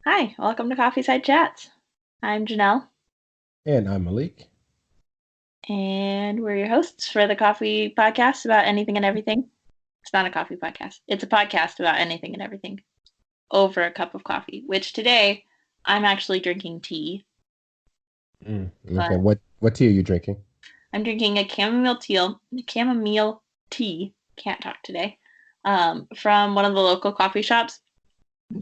Hi, welcome to Coffee Side Chats. I'm Janelle, And I'm Malik. and we're your hosts for the coffee podcast about anything and everything. It's not a coffee podcast, it's a podcast about anything and everything over a cup of coffee, which today I'm actually drinking tea, Okay, but what tea are you drinking? I'm drinking a chamomile tea, can't talk today, from one of the local coffee shops.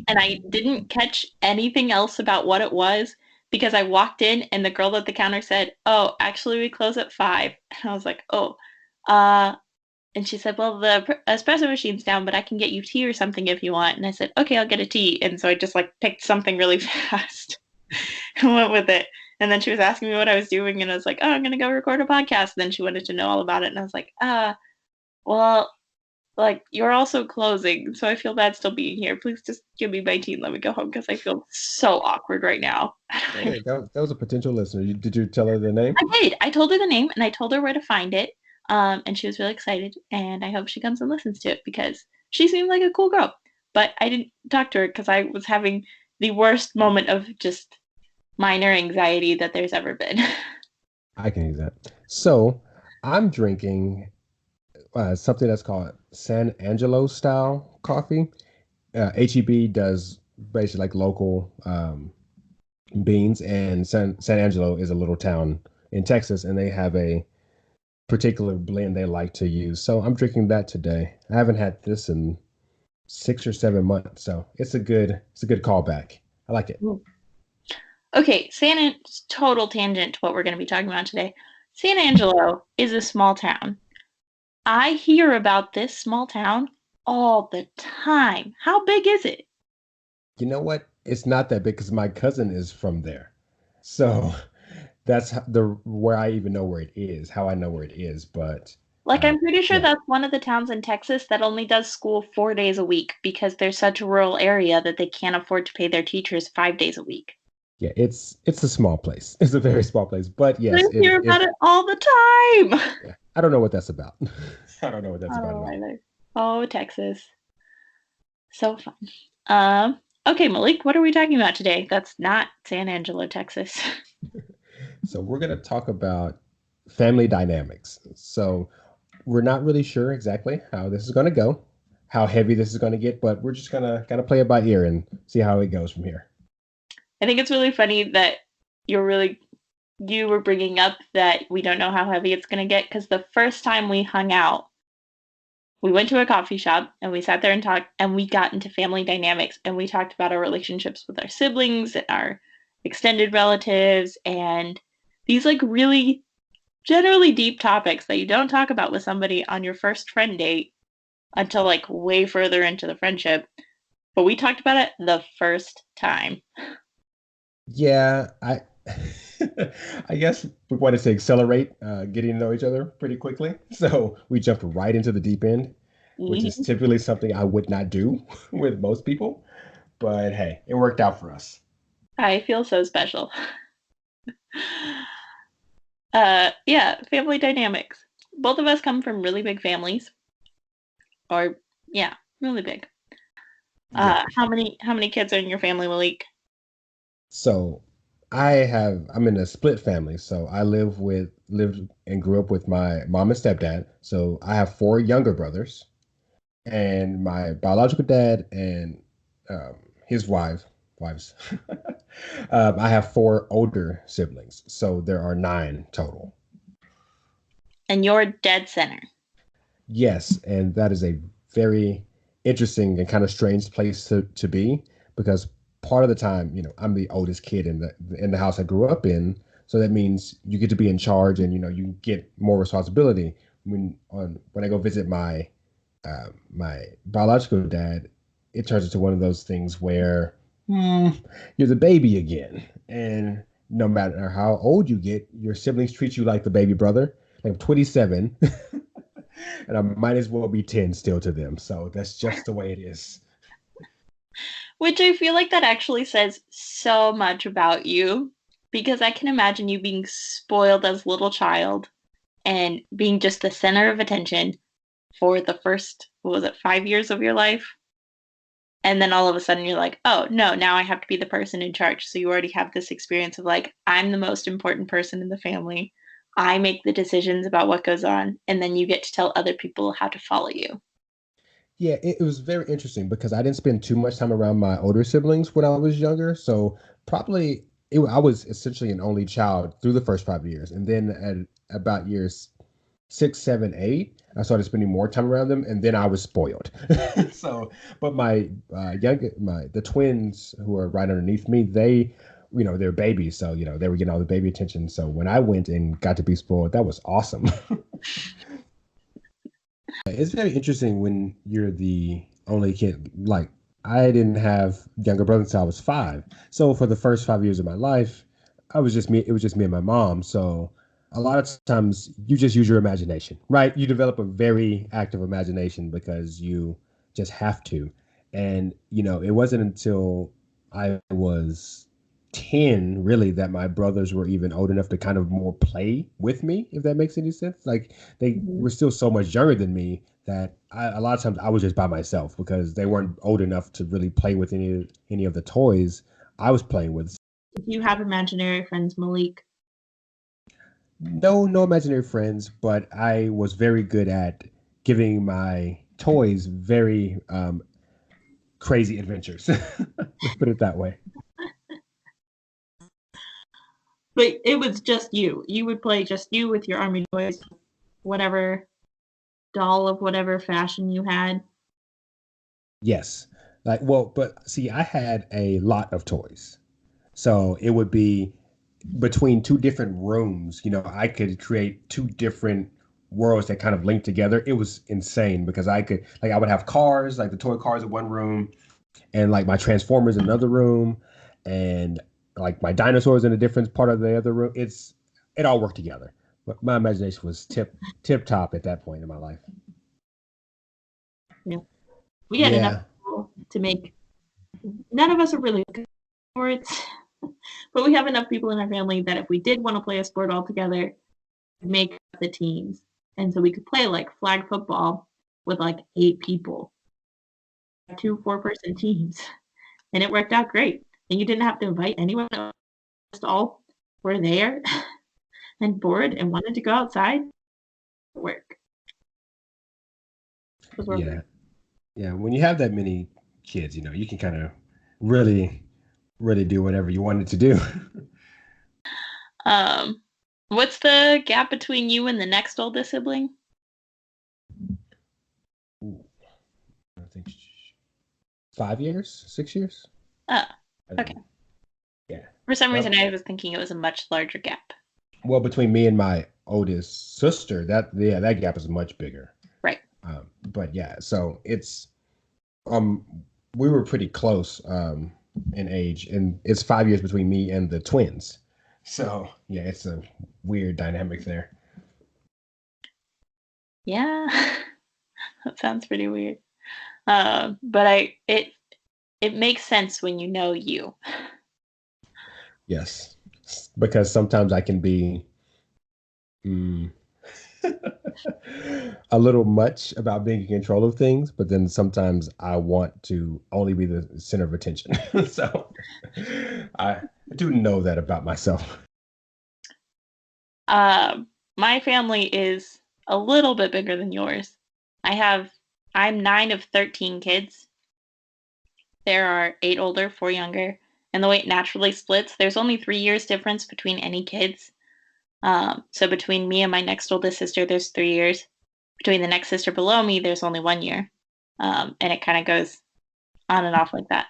And I didn't catch anything else about what it was because I walked in and the girl at the counter said, "Oh, actually, we close at 5." And I was like, "Oh," uh, and she said, "Well, the espresso machine's down, but I can get you tea or something if you want." And I said, "Okay, I'll get a tea." And so I just like picked something really fast and went with it. And then she was asking me what I was doing, and I was like, "Oh, I'm gonna go record a podcast." And then she wanted to know all about it, and I was like, well, like, you're also closing, so I feel bad still being here. Please just give me my tea and let me go home because I feel so awkward right now. Hey, that was a potential listener. Did you tell her the name? I did. I told her the name and I told her where to find it. And she was really excited. And I hope she comes and listens to it because she seemed like a cool girl. But I didn't talk to her because I was having the worst moment of just minor anxiety that there's ever been. I can use that. So I'm drinking something that's called San Angelo style coffee. HEB does basically like local beans, and San Angelo is a little town in Texas, and they have a particular blend they like to use. So I'm drinking that today. I haven't had this in 6 or 7 months, so it's a good callback. I like it. Okay, total tangent to what we're going to be talking about today. San Angelo is a small town. I hear about this small town all the time. How big is it? You know what? It's not that big because my cousin is from there. So that's the where I even know where it is, how I know where it is. But Like, uh, I'm pretty sure yeah, that's one of the towns in Texas that only does school 4 days a week because they're such a rural area that they can't afford to pay their teachers 5 days a week. yeah, it's a small place. It's a very small place. But I yes, hear about it all the time. yeah, I don't know what that's about. I don't know what that's about at Oh, all. either. Oh, Texas. So fun. Okay, Malik, what are we talking about today? That's not San Angelo, Texas. So we're gonna talk about family dynamics. So we're not really sure exactly how this is gonna go, how heavy this is gonna get, but we're just gonna kind of play it by ear and see how it goes from here. I think it's really funny that you're really you were bringing up that we don't know how heavy it's going to get because the first time we hung out, we went to a coffee shop and we sat there and talked and we got into family dynamics and we talked about our relationships with our siblings and our extended relatives and these like really generally deep topics that you don't talk about with somebody on your first friend date until like way further into the friendship. But we talked about it the first time. Yeah, I I guess we wanted to accelerate getting to know each other pretty quickly. So we jumped right into the deep end, which is Mhm. typically something I would not do with most people. But hey, it worked out for us. I feel so special. Yeah, family dynamics. Both of us come from really big families, or yeah, really big. Yeah. How many kids are in your family, Malik? So I'm in a split family. So I lived and grew up with my mom and stepdad. So I have four younger brothers and my biological dad and um, his wives. I have four older siblings, so there are nine total. And you're dead center. Yes, and that is a very interesting and kind of strange place to be because part of the time, I'm the oldest kid in the house I grew up in, so that means you get to be in charge and you get more responsibility. When I go visit my biological dad, it turns into one of those things where you're the baby again. And no matter how old you get, your siblings treat you like the baby brother. Like I'm 27, and I might as well be 10 still to them. So that's just the way it is. Which I feel like that actually says so much about you because I can imagine you being spoiled as a little child and being just the center of attention for the first, what was it, 5 years of your life? And then all of a sudden you're like, oh, no, now I have to be the person in charge. So you already have this experience of like, I'm the most important person in the family. I make the decisions about what goes on. And then you get to tell other people how to follow you. Yeah, it was very interesting because I didn't spend too much time around my older siblings when I was younger. So probably I was essentially an only child through the first 5 years. And then at about years 6, 7, 8, I started spending more time around them, and then I was spoiled. So, but my the twins who are right underneath me, they're babies, so they were getting all the baby attention. So when I went and got to be spoiled, that was awesome. It's very interesting when you're the only kid. Like I didn't have younger brothers until I was 5. So for the first 5 years of my life, I was just me. It was just me and my mom. So a lot of times you just use your imagination, right? You develop a very active imagination because you just have to. And it wasn't until I was 10 really that my brothers were even old enough to kind of more play with me, if that makes any sense. Like they Mhm. were still so much younger than me that a lot of times I was just by myself because they weren't old enough to really play with any of the toys I was playing with. Do you have imaginary friends, Malik? No, no imaginary friends, but I was very good at giving my toys very crazy adventures. Let's put it that way. But it was just you. You would play just you with your army toys, whatever doll of whatever fashion you had. Yes. Like, well, but see, I had a lot of toys. So it would be between two different rooms. I could create two different worlds that kind of link together. It was insane because I would have cars, like the toy cars in one room, and like my Transformers in another room, and like my dinosaurs in a different part of the other room. It all worked together. But my imagination was tip top at that point in my life. Yeah. We had enough Yeah. people to make. None of us are really good at sports, but we have enough people in our family that if we did want to play a sport all together, make the teams. And so we could play like flag football with like 8 people, 2 4-person teams. And it worked out great. And you didn't have to invite anyone else. Just all were there and bored and wanted to go outside to work. Those were Yeah. Yeah. When you have that many kids, you can kind of really, really do whatever you wanted to do. um what's the gap between you and the next oldest sibling? Ooh, I think 5 years, 6 years. Oh, I okay. think. Yeah. For some reason Yep. I was thinking it was a much larger gap. Well, between me and my oldest sister, that gap is much bigger. Right. But yeah, so um we were pretty close in age, and it's 5 years between me and the twins. So yeah, it's a weird dynamic there. Yeah. That sounds pretty weird. But it makes sense when you know you. Yes, because sometimes I can be mm, a little much about being in control of things, but then sometimes I want to only be the center of attention. So I do know that about myself. Um, my family is a little bit bigger than yours. I have I'm 9 of 13 kids. There are 8 older, 4 younger, and the way it naturally splits, there's only 3 years difference between any kids. So between me and my next oldest sister, there's 3 years. Between the next sister below me, there's only 1 year, and it kind of goes on and off like that.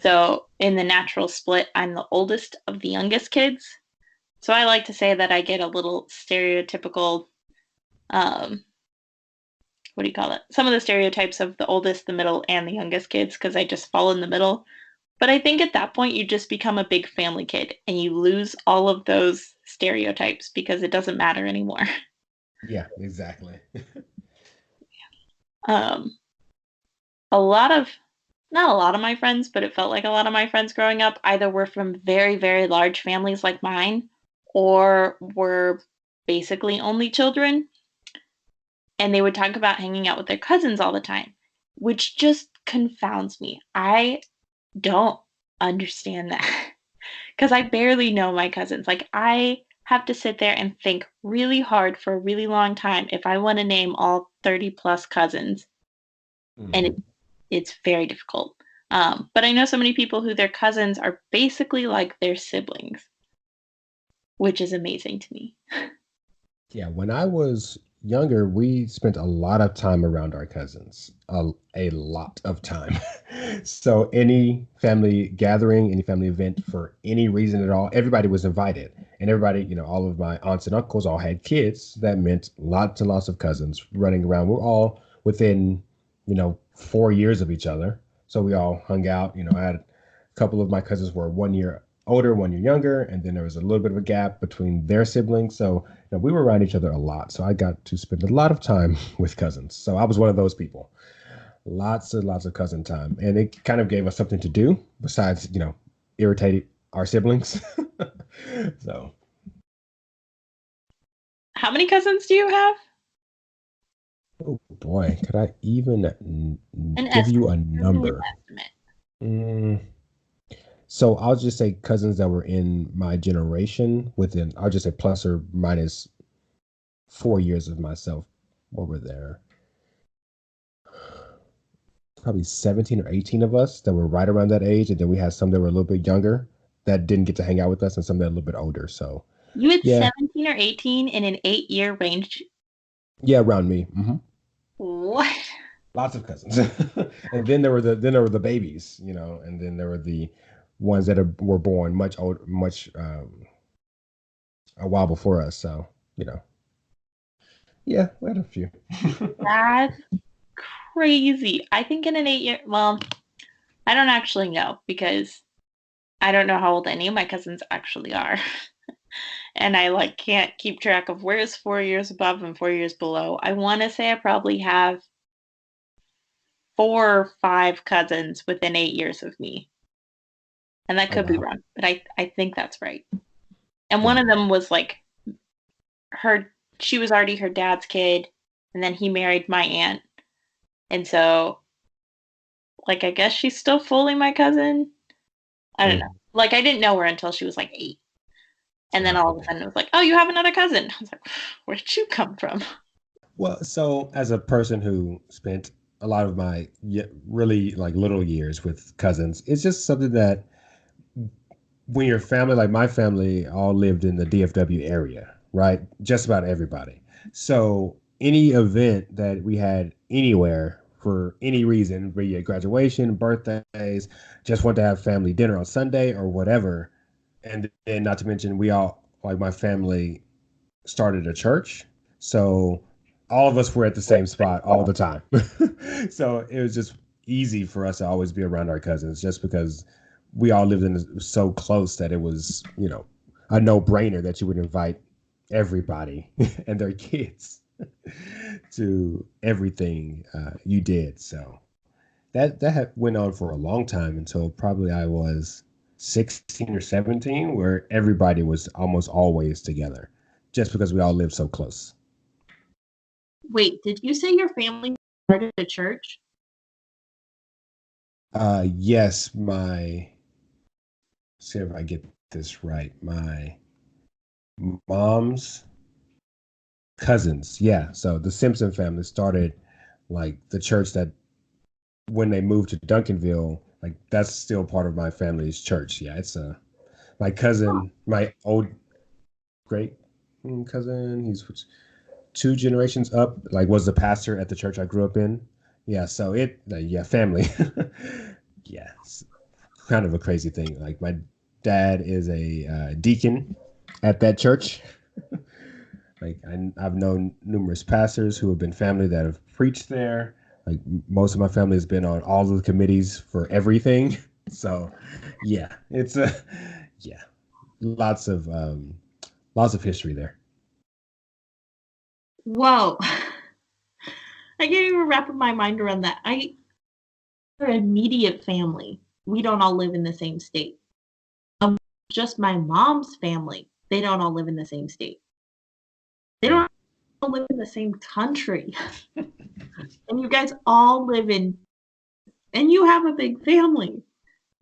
So in the natural split, I'm the oldest of the youngest kids. So I like to say that I get a little stereotypical, um, what do you call it? Some of the stereotypes of the oldest, the middle, and the youngest kids because I just fall in the middle. But I think at that point, you just become a big family kid and you lose all of those stereotypes because it doesn't matter anymore. Yeah, exactly. Um, a lot of, not a lot of my friends, but it felt like a lot of my friends growing up either were from very, very large families like mine or were basically only children. And they would talk about hanging out with their cousins all the time, which just confounds me. I don't understand that because I barely know my cousins. Like, I have to sit there and think really hard for a really long time if I want to name all 30 plus cousins, and Mhm. it's very difficult. But I know so many people who their cousins are basically like their siblings, which is amazing to me. Yeah, when I was younger, we spent a lot of time around our cousins, a lot of time. So any family gathering, any family event for any reason at all, everybody was invited. And everybody, all of my aunts and uncles all had kids. That meant lots and lots of cousins running around. We're all within, 4 years of each other. So we all hung out. I had a couple of my cousins were 1 year older, 1 year younger, and then there was a little bit of a gap between their siblings. So we were around each other a lot. So I got to spend a lot of time with cousins. So I was one of those people. Lots and lots of cousin time. And it kind of gave us something to do besides, irritate our siblings. So, How many cousins do you have? oh boy, could I even An give you estimate. a Give me an number? estimate. Mm, so I'll just say cousins that were in my generation within, I'll just say plus or minus 4 years of myself. What were there? Probably 17 or 18 of us that were right around that age. And then we had some that were a little bit younger that didn't get to hang out with us and some that were a little bit older. So You had yeah, 17 or 18 in an 8-year range. yeah, around me. What? Lots of cousins. And then there were the babies, and then there were the ones that were born much old, much a while before us. So, you know, yeah, we had a few. That's crazy. I think in an 8-year, well, I don't actually know because I don't know how old any of my cousins actually are. And I like can't keep track of where's 4 years above and 4 years below. I want to say I probably have 4 or 5 cousins within 8 years of me. And that Oh could be wow. wrong, but I think that's right. And one Yeah. of them was like her, she was already her dad's kid, and then he married my aunt. And so, like, I guess she's still fully my cousin. I don't know. Mm. Like, I didn't know her until she was like 8. And then all of a Okay. sudden it was like, oh, you have another cousin. I was like, where'd you come from? Well, so as a person who spent a lot of my really like little years with cousins, it's just something that when your family, like my family, all lived in the DFW area, right? Just about everybody. So any event that we had anywhere for any reason, be it graduation, birthdays, just want to have family dinner on Sunday or whatever. And then not to mention we all like my family started a church. So all of us were at the same spot all the time. So it was just easy for us to always be around our cousins just because we all lived in so close that it was, a no-brainer that you would invite everybody and their kids to everything you did. So that went on for a long time until probably I was 16 or 17, where everybody was almost always together, just because we all lived so close. Wait, did you say your family started a church? Yes, see if I get this right. My mom's cousins, yeah. So the Simpson family started like the church that when they moved to Duncanville, like that's still part of my family's church. Yeah, it's my cousin, my old great cousin. He's 2 generations up. Like was the pastor at the church I grew up in. Yeah, so yeah, family. Yeah, it's kind of a crazy thing. Like my dad is a deacon at that church. Like I've known numerous pastors who have been family that have preached there. Like most of my family has been on all of the committees for everything. So, yeah, it's a yeah, lots of lots of history there. Whoa. I can't even wrap my mind around that. Our immediate family, we don't all live in the same state. Just my mom's family, they don't all live in the same state. They Mm. don't all live in the same country. And you guys all live in And you have a big family.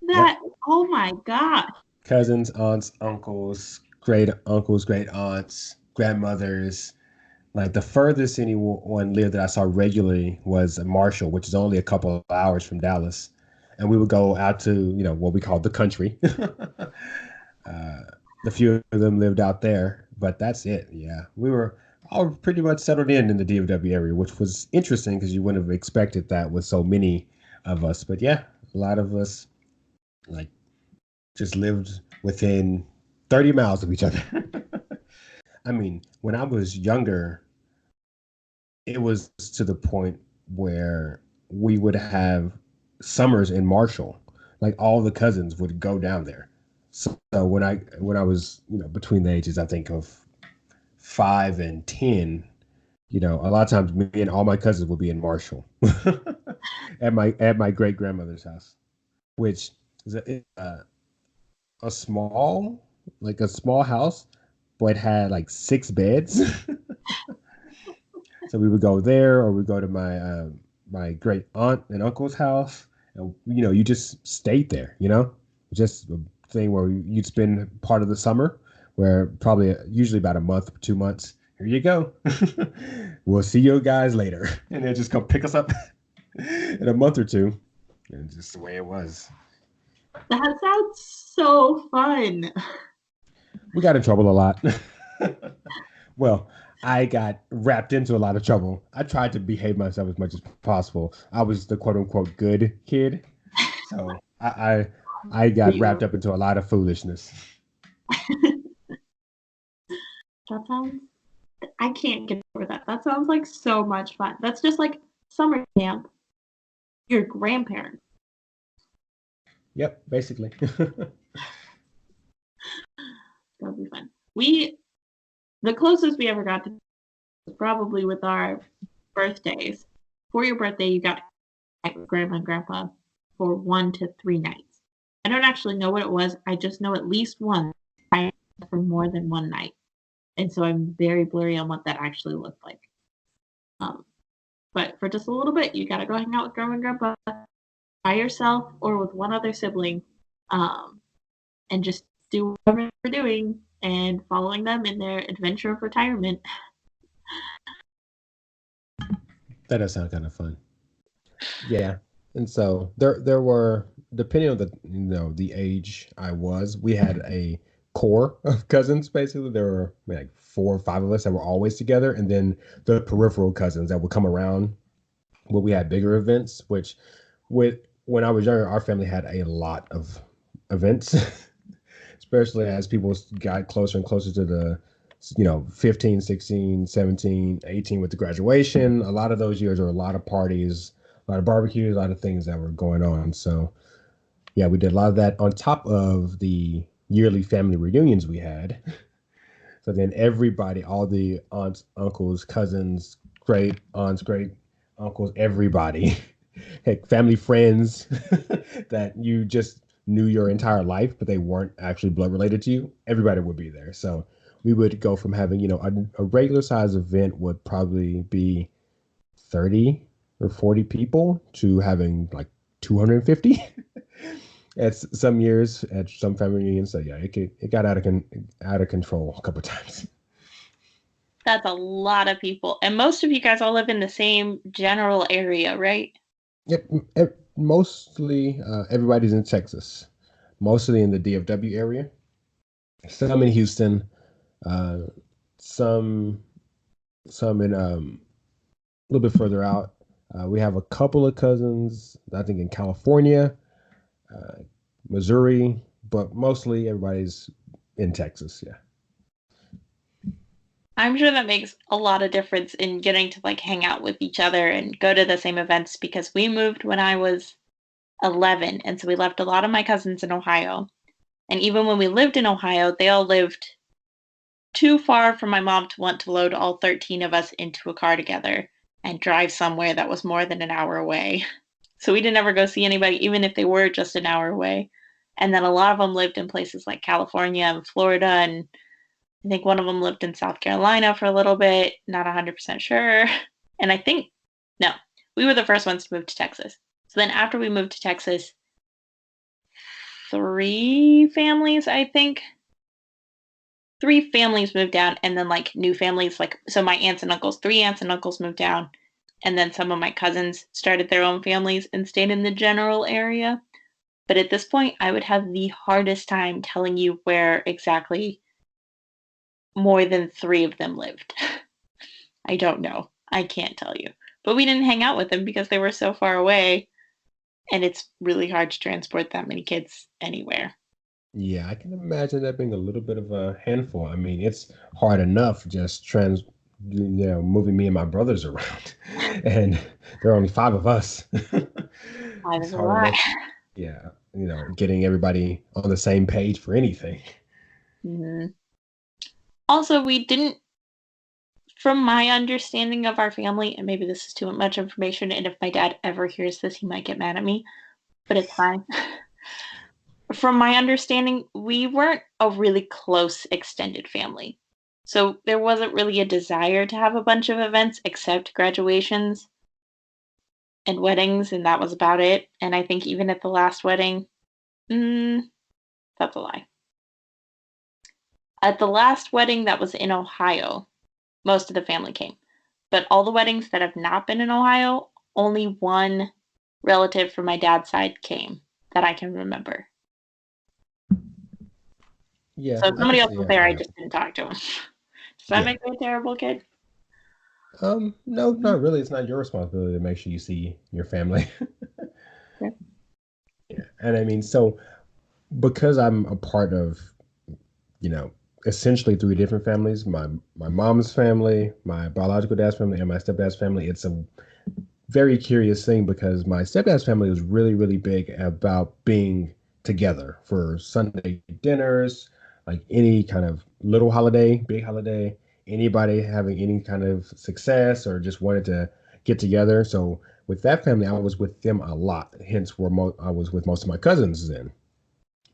Yep. Oh my God. Cousins, aunts, uncles, great aunts, grandmothers. Like the furthest anyone lived that I saw regularly was Marshall, which is only a couple of hours from Dallas. And we would go out to, what we call the country. The few of them lived out there, but that's it. Yeah. We were all pretty much settled in the DFW area, which was interesting because you wouldn't have expected that with so many of us. But yeah, a lot of us like just lived within 30 miles of each other. I mean, when I was younger, it was to the point where we would have summers in Marshall. Like all the cousins would go down there. So when I was, between the ages, I think of 5 and 10, a lot of times me and all my cousins would be in Marshall at my great grandmother's house, which is a small, like a small house, but had like 6 beds. So we would go there, or we go to my great aunt and uncle's house, and you just stayed there. Just a thing where you'd spend part of the summer, where probably usually about a month, 2 months. Here you go. We'll see you guys later, and they'll just come pick us up in a month or two, and just the way it was. That sounds so fun. We got in trouble a lot. Well, I got wrapped into a lot of trouble. I tried to behave myself as much as possible. I was the quote unquote good kid. So I got wrapped up into a lot of foolishness. That sounds, I can't get over that. That sounds like so much fun. That's just like summer camp, your grandparents. Yep, basically. That'll be fun. The closest we ever got to was probably with our birthdays. For your birthday, you got with grandma and grandpa for 1 to 3 nights. I don't actually know what it was. I just know at least one I for more than one night. And so I'm very blurry on what that actually looked like. Um, but for just a little bit, you got to go hang out with grandma and grandpa by yourself or with one other sibling, um, and just do whatever they're doing and following them in their adventure of retirement. That does sound kind of fun. Yeah. And so there were, depending on the age I was, we had a core of cousins basically. There were like 4 or 5 of us that were always together, and then the peripheral cousins that would come around when we had bigger events, which with when I was younger, our family had a lot of events, especially as people got closer and closer to the 15, 16, 17, 18 with the graduation. A lot of those years are a lot of parties, a lot of barbecues, a lot of things that were going on. So yeah, we did a lot of that on top of the yearly family reunions we had. So then everybody, all the aunts, uncles, cousins, great aunts, great uncles, everybody, heck, family friends that you just knew your entire life, but they weren't actually blood related to you, everybody would be there. So we would go from having, a regular size event would probably be 30 or 40 people to having like 250 at some years at some family reunions. So yeah, it got out of control a couple of times. That's a lot of people. And most of you guys all live in the same general area, right? Yep, mostly everybody's in Texas, mostly in the DFW area. Some in Houston, uh, some some in a little bit further out. We have a couple of cousins, I think, in California, uh, Missouri, but mostly everybody's in Texas. Yeah. I'm sure that makes a lot of difference in getting to like hang out with each other and go to the same events because we moved when I was 11. And so we left a lot of my cousins in Ohio. And even when we lived in Ohio, they all lived too far for my mom to want to load all 13 of us into a car together and drive somewhere that was more than an hour away. So we didn't ever go see anybody, even if they were just an hour away. And then a lot of them lived in places like California and Florida. And I think one of them lived in South Carolina for a little bit, not 100% sure. And I think, no, we were the first ones to move to Texas. So then after we moved to Texas, 3 families, I think, 3 families moved down, and then like new families, like so my aunts and uncles, 3 aunts and uncles moved down, and then some of my cousins started their own families and stayed in the general area. But at this point, I would have the hardest time telling you where exactly more than 3 of them lived. I don't know. I can't tell you. But we didn't hang out with them because they were so far away, and it's really hard to transport that many kids anywhere. Yeah, I can imagine that being a little bit of a handful. I mean, it's hard enough just moving me and my brothers around, and there are only 5 of us. Five It's is a hard lot. enough, yeah, getting everybody on the same page for anything. Mhm. Also, we didn't, from my understanding of our family, and maybe this is too much information, and if my dad ever hears this, he might get mad at me, but it's fine. From my understanding, we weren't a really close extended family. So there wasn't really a desire to have a bunch of events except graduations and weddings, and that was about it. And I think even at the last wedding, mm, that's a lie. At the last wedding that was in Ohio, most of the family came. But all the weddings that have not been in Ohio, only one relative from my dad's side came that I can remember. Yeah, So if I can somebody else see was how there, I that. just didn't talk to him. Does that Yeah. make me a terrible kid? No, not really. It's not your responsibility to make sure you see your family. Yeah. Yeah, and I mean, so because I'm a part of, you know, essentially 3 different families, my mom's family, my biological dad's family, and my stepdad's family. It's a very curious thing because my stepdad's family was really, really big about being together for Sunday dinners, like any kind of little holiday, big holiday, anybody having any kind of success or just wanted to get together. So with that family, I was with them a lot. Hence, where I was with most of my cousins then.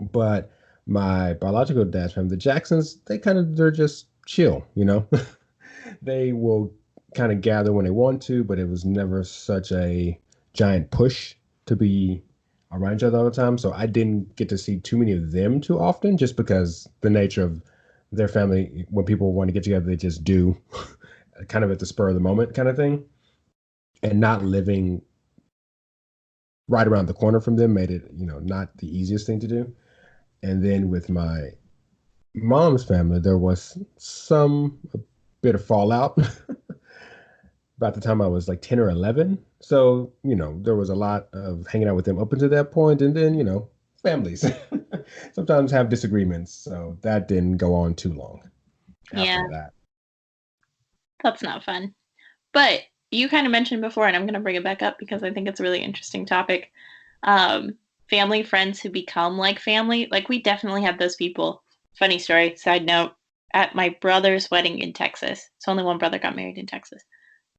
But my biological dad's family, the Jacksons, they're just chill, you know. They will kind of gather when they want to, but it was never such a giant push to be around each other all the time. So I didn't get to see too many of them too often, just because the nature of their family, when people want to get together, they just do, kind of at the spur of the moment kind of thing. And not living right around the corner from them made it, not the easiest thing to do. And then with my mom's family, there was a bit of fallout about the time I was like 10 or 11. So, there was a lot of hanging out with them up until that point. And then, families sometimes have disagreements. So that didn't go on too long Yeah, after that. that's not fun. But you kind of mentioned before, and I'm going to bring it back up because I think it's a really interesting topic. Um, Family friends who become like family. Like, we definitely have those people. Funny story, side note, at my brother's wedding in Texas, so only one brother got married in Texas.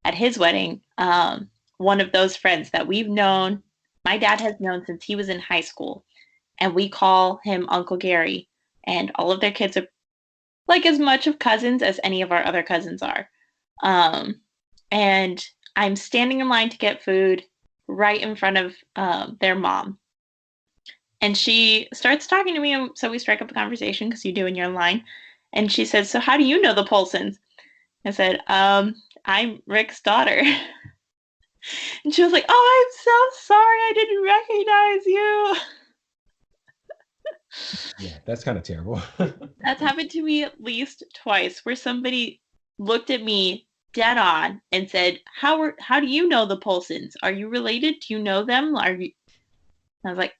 At his wedding, one of those friends that we've known, my dad has known since he was in high school, and we call him Uncle Gary, and all of their kids are like as much of cousins as any of our other cousins are. Um, and I'm standing in line to get food right in front of their mom. And she starts talking to me, and so we strike up a conversation because you do when you're in line. And she says, "So how do you know the Polsons?" I said, "I'm Rick's daughter." And she was like, "Oh, I'm so sorry, I didn't recognize you." Yeah, that's kind of terrible. That's happened to me at least twice, where somebody looked at me dead on and said, how do you know the Polsons? Are you related? Do you know them? Are you?" I was like,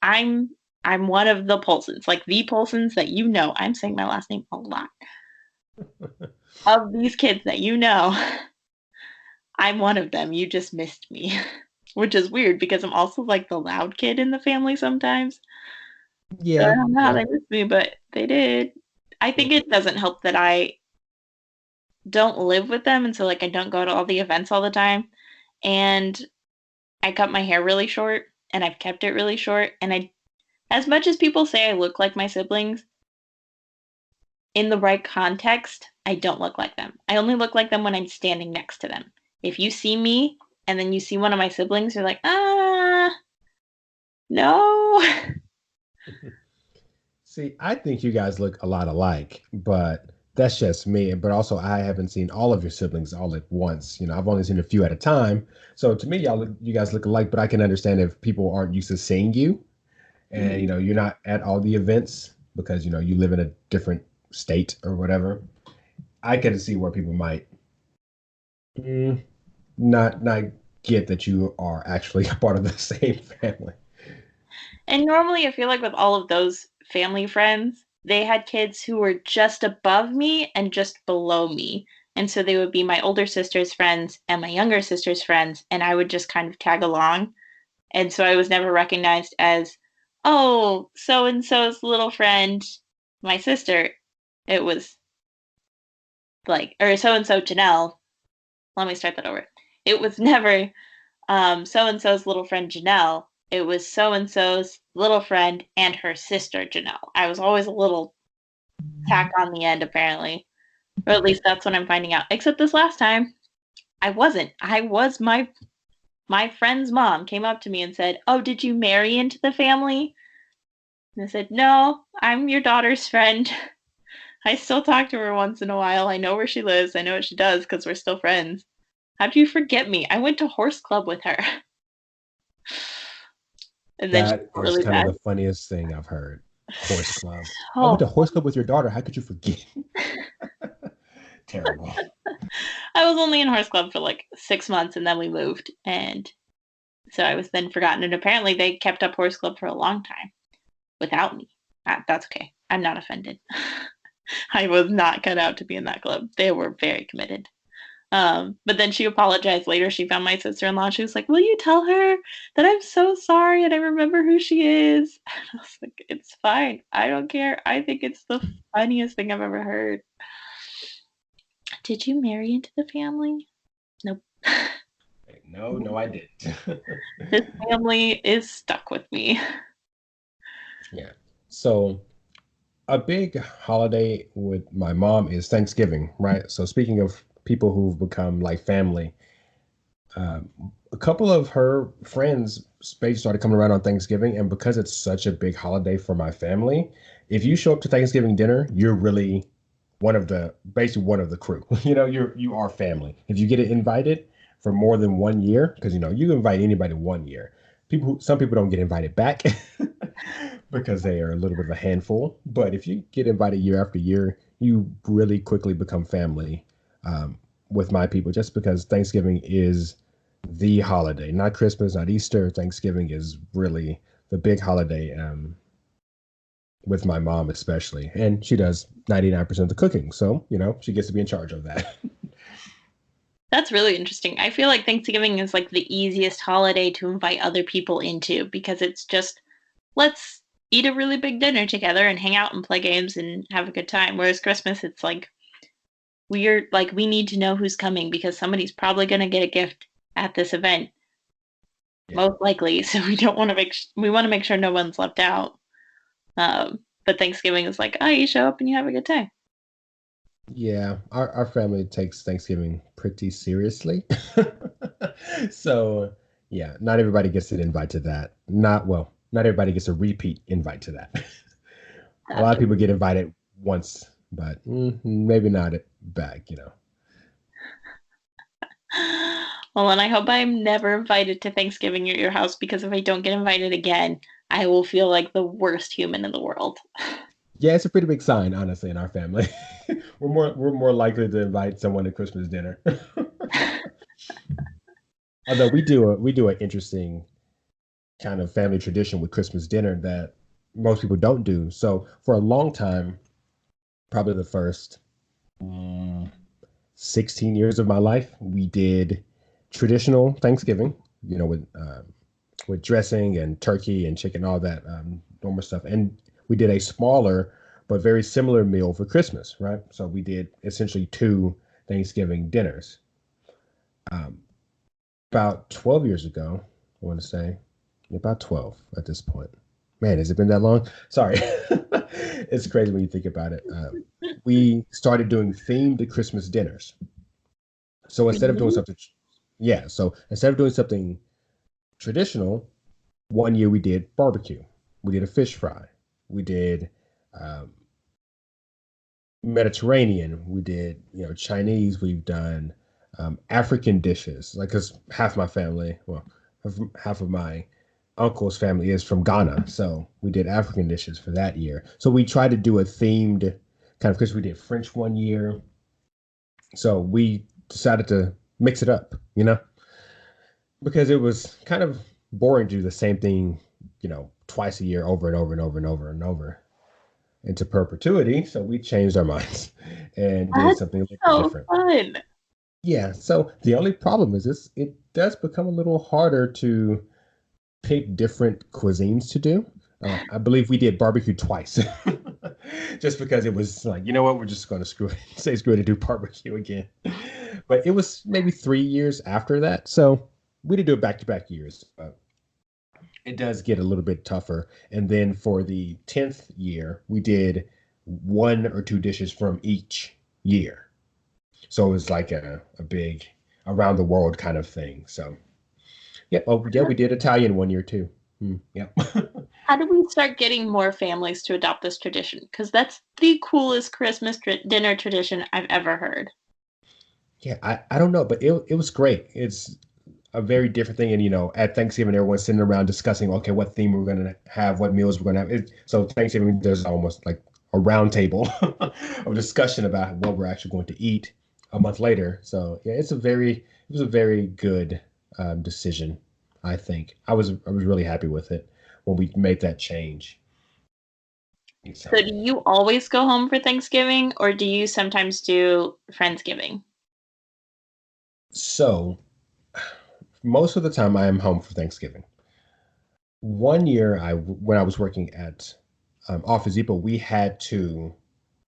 I'm I'm one of the Polsons, like the Polsons that you know. I'm saying my last name a lot. Of these kids that you know, I'm one of them. You just missed me." Which is weird because I'm also like the loud kid in the family sometimes. So I Yeah, don't know how yeah. they missed me, but they did. I think it doesn't help that I don't live with them, and so like I don't go to all the events all the time. And I cut my hair really short, and I've kept it really short. And I, as much as people say I look like my siblings, in the right context, I don't look like them. I only look like them when I'm standing next to them. If you see me and then you see one of my siblings, you're like, No. See, I think you guys look a lot alike, but that's just me. But also, I haven't seen all of your siblings all at once. I've only seen a few at a time. So to me, you guys look alike. But I can understand if people aren't used to seeing you, and Mhm. you're not at all the events because you live in a different state or whatever. I can see where people might mm, not get that you are actually a part of the same family. And normally, I feel like with all of those family friends, they had kids who were just above me and just below me. And so they would be my older sister's friends and my younger sister's friends, and I would just kind of tag along. And so I was never recognized as, oh, so and so's little friend, my sister. It was like, or so and so Janelle. Let me start that over. It was never so and so's little friend Janelle. It was so and so's little friend and her sister Janelle. I was always a little tack on the end, apparently, or at least that's what I'm finding out. Except this last time, I wasn't. I was my friend's mom came up to me and said, "Oh, did you marry into the family?" And I said, "No, I'm your daughter's friend. I still talk to her once in a while. I know where she lives. I know what she does because we're still friends. How do you forget me? I went to horse club with her." And then she That felt is really kind of bad. the funniest thing I've heard. Horse club. I went Oh, to horse club with your daughter. How could you forget? Terrible. I was only in horse club for like 6 months and then we moved. And so I was then forgotten. And apparently they kept up horse club for a long time without me. That's okay. I'm not offended. I was not cut out to be in that club. They were very committed. But then she apologized later. She found my sister-in-law. She was like, "Will you tell her that I'm so sorry and I remember who she is?" And I was like, "It's fine. I don't care. I think it's the funniest thing I've ever heard." Did you marry into the family? Nope. No, no, I didn't. This family is stuck with me. Yeah. So a big holiday with my mom is Thanksgiving, right? So speaking of people who've become like family, um, a couple of her friends space started coming around on Thanksgiving, and because it's such a big holiday for my family, if you show up to Thanksgiving dinner, you're really basically one of the crew. You are family. If you get invited for more than 1 year, because you invite anybody 1 year. Some people don't get invited back because they are a little bit of a handful. But if you get invited year after year, you really quickly become family with my people. Just because Thanksgiving is the holiday, not Christmas, not Easter. Thanksgiving is really the big holiday. With my mom especially, and she does 99% of the cooking, so she gets to be in charge of that. That's really interesting. I feel like Thanksgiving is like the easiest holiday to invite other people into because it's just let's eat a really big dinner together and hang out and play games and have a good time. Whereas Christmas, it's like we're like we need to know who's coming because somebody's probably going to get a gift at this event, Yeah. most likely. So we want to make sure no one's left out. But Thanksgiving is like, oh, you show up and you have a good time. Yeah, our family takes Thanksgiving pretty seriously. So yeah, not everybody gets an invite to that. Not everybody gets a repeat invite to that. A lot of Gotcha. people get invited once, but maybe not it back. Well, and I hope I'm never invited to Thanksgiving at your house because if I don't get invited again, I will feel like the worst human in the world. Yeah, it's a pretty big sign, honestly, in our family. We're more likely to invite someone to Christmas dinner. Although we do an interesting kind of family tradition with Christmas dinner that most people don't do. So for a long time, probably the first 16 years of my life, we did traditional Thanksgiving, with dressing and turkey and chicken, all that normal stuff. And we did a smaller but very similar meal for Christmas, right? So we did essentially two Thanksgiving dinners. Um, about 12 years ago, I want to say, about 12 at this point. Man, has it been that long? Sorry. It's crazy when you think about it. We started doing themed Christmas dinners. So instead of doing Really? something, yeah, so instead of doing something traditional, one year we did barbecue. We did a fish fry. We did um, Mediterranean. We did, Chinese. We've done African dishes. Like, cause half my family, well, half of my uncle's family is from Ghana, so we did African dishes for that year. So we tried to do a themed kind of because we did French one year. So we decided to mix it up, because it was kind of boring to do the same thing, twice a year over and over and over and over and over into perpetuity. So we changed our minds and did That's something a little bit so different. fun. Yeah. So the only problem is this: it does become a little harder to pick different cuisines to do. I believe we did barbecue twice, just because it was like, you know what, we're just going to say screw it and do barbecue again. But it was maybe 3 years after that, so we did do it back to back years. But it does get a little bit tougher. And then for the 10th year, we did one or two dishes from each year. So it was like a big around the world kind of thing. So yeah, oh yeah, we did Italian one year too. Yeah. How do we start getting more families to adopt this tradition? Because that's the coolest Christmas dinner tradition I've ever heard. Yeah, I don't know, but it was great. It's a very different thing. And at Thanksgiving, everyone's sitting around discussing, okay, what theme we're gonna have, what meals we're gonna have. So Thanksgiving, there's almost like a round table of discussion about what we're actually going to eat a month later. So yeah, it was a very good decision. I think I was really happy with it when we made that change. So So do you always go home for Thanksgiving or do you sometimes do Friendsgiving? so most of the time I am home for Thanksgiving. One year, when I was working at Office Depot, we had to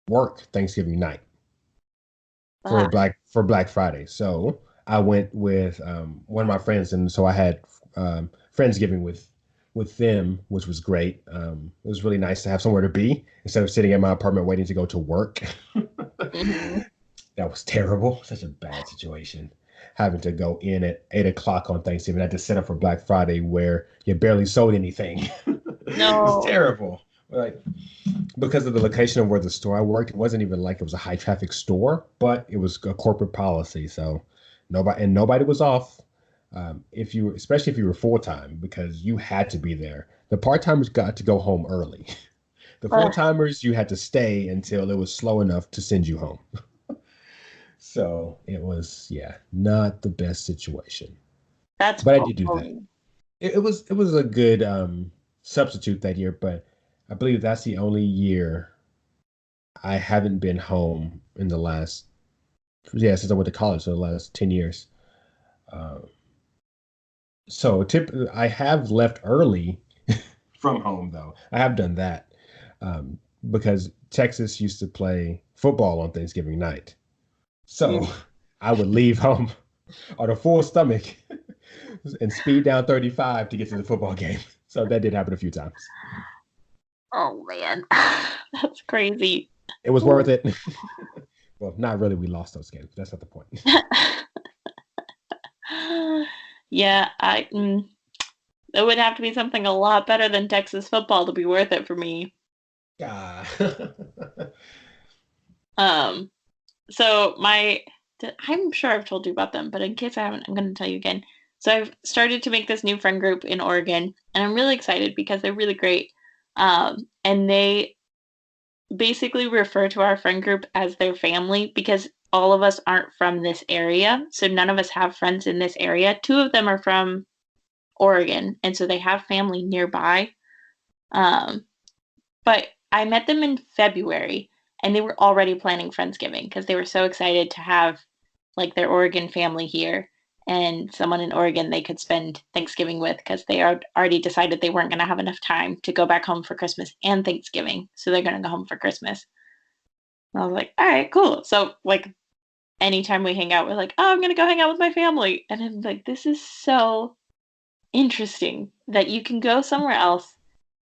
work Thanksgiving night Ah, for Black Friday. So I went with one of my friends, and so I had Friendsgiving with them, which was great. It was really nice to have somewhere to be instead of sitting at my apartment waiting to go to work. mhm. That was terrible. Such a bad situation. Having to go in at 8 o'clock on Thanksgiving. I had to set up for Black Friday where you barely sold anything. It was No. terrible. Like, because of the location of where the store I worked, it wasn't even like it was a high traffic store, but it was a corporate policy. So nobody was off. If you, especially if you were full time, because you had to be there. The part timers got to go home early. The full Ugh, timers, you had to stay until it was slow enough to send you home. So it was, yeah, not the best situation. that's But I did do that. awful. It was a good substitute that year, but I believe that's the only year I haven't been home in the last, yeah, since I went to college, so the last 10 years. Uh, so I have left early from home though. I have done that um, because Texas used to play football on Thanksgiving night. Mm. So I would leave home on a full stomach and speed down 35 to get to the football game. So that did happen a few times. Oh man, that's crazy. It was worth it. Well, not really. We lost those games. That's not the point. Yeah, it would have to be something a lot better than Texas football to be worth it for me. Ah. Um, so I'm sure I've told you about them, but in case I haven't, I'm going to tell you again. So I've started to make this new friend group in Oregon, and I'm really excited because they're really great. And they basically refer to our friend group as their family because all of us aren't from this area. So none of us have friends in this area. Two of them are from Oregon, and so they have family nearby. Um, but I met them in February, and they were already planning Friendsgiving because they were so excited to have like their Oregon family here and someone in Oregon they could spend Thanksgiving with because they already decided they weren't going to have enough time to go back home for Christmas and Thanksgiving. So they're going to go home for Christmas. And I was like, all right, cool. So like anytime we hang out, we're like, oh, I'm going to go hang out with my family. And I'm like, this is so interesting that you can go somewhere else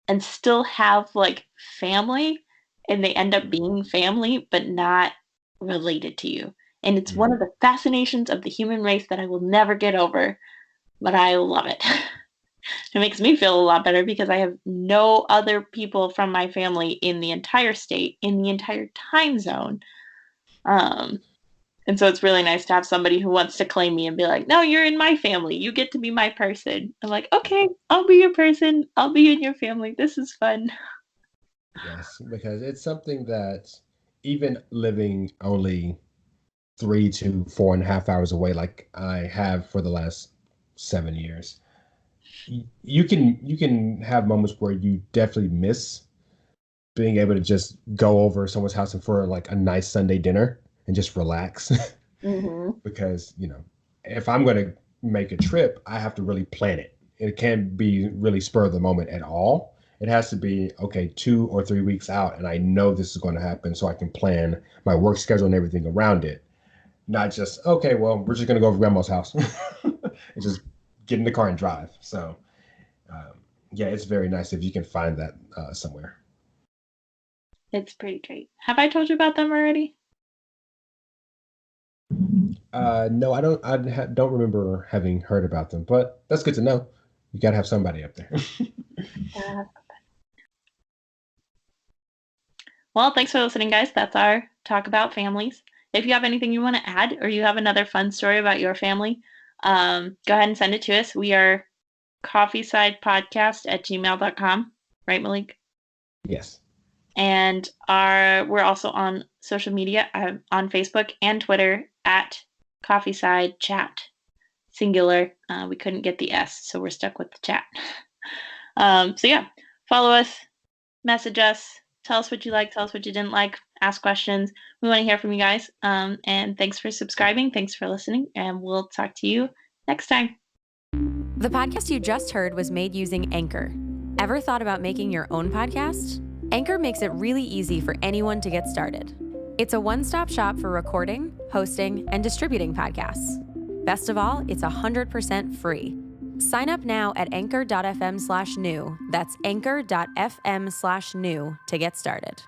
and still have like family and they end up being family but not related to you. And it's one of the fascinations of the human race that I will never get over, but I love it. It makes me feel a lot better because I have no other people from my family in the entire state, in the entire time zone. And so it's really nice to have somebody who wants to claim me and be like, no, you're in my family. You get to be my person. I'm like, okay, I'll be your person. I'll be in your family. This is fun. Yes, because it's something that even living only 3 to 4.5 hours away, like I have for the last 7 years, you can have moments where you definitely miss being able to just go over someone's house and for like a nice Sunday dinner and just relax. Mm-hmm. Because if I'm going to make a trip, I have to really plan it. It can't be really spur of the moment at all. It has to be okay 2 or 3 weeks out, and I know this is going to happen, so I can plan my work schedule and everything around it. Not just okay, well, we're just going to go over grandma's house and just get in the car and drive. So yeah, it's very nice if you can find that somewhere. It's pretty great. Have I told you about them already? No, I don't. Don't remember having heard about them, but that's good to know. You got to have somebody up there. Uh, well, thanks for listening, guys. That's our talk about families. If you have anything you want to add or you have another fun story about your family, go ahead and send it to us. We are coffeesidepodcast@gmail.com. Right, Malik? Yes. And we're also on social media on Facebook and Twitter at Coffeeside Chat. Singular. We couldn't get the S, so we're stuck with the chat. So yeah, follow us, message us, tell us what you like, tell us what you didn't like, ask questions. We want to hear from you guys. And thanks for subscribing. Thanks for listening. And we'll talk to you next time. The podcast you just heard was made using Anchor. Ever thought about making your own podcast? Anchor makes it really easy for anyone to get started. It's a one-stop shop for recording, hosting, and distributing podcasts. Best of all, it's 100% free. Sign up now at anchor.fm/new. That's anchor.fm/new to get started.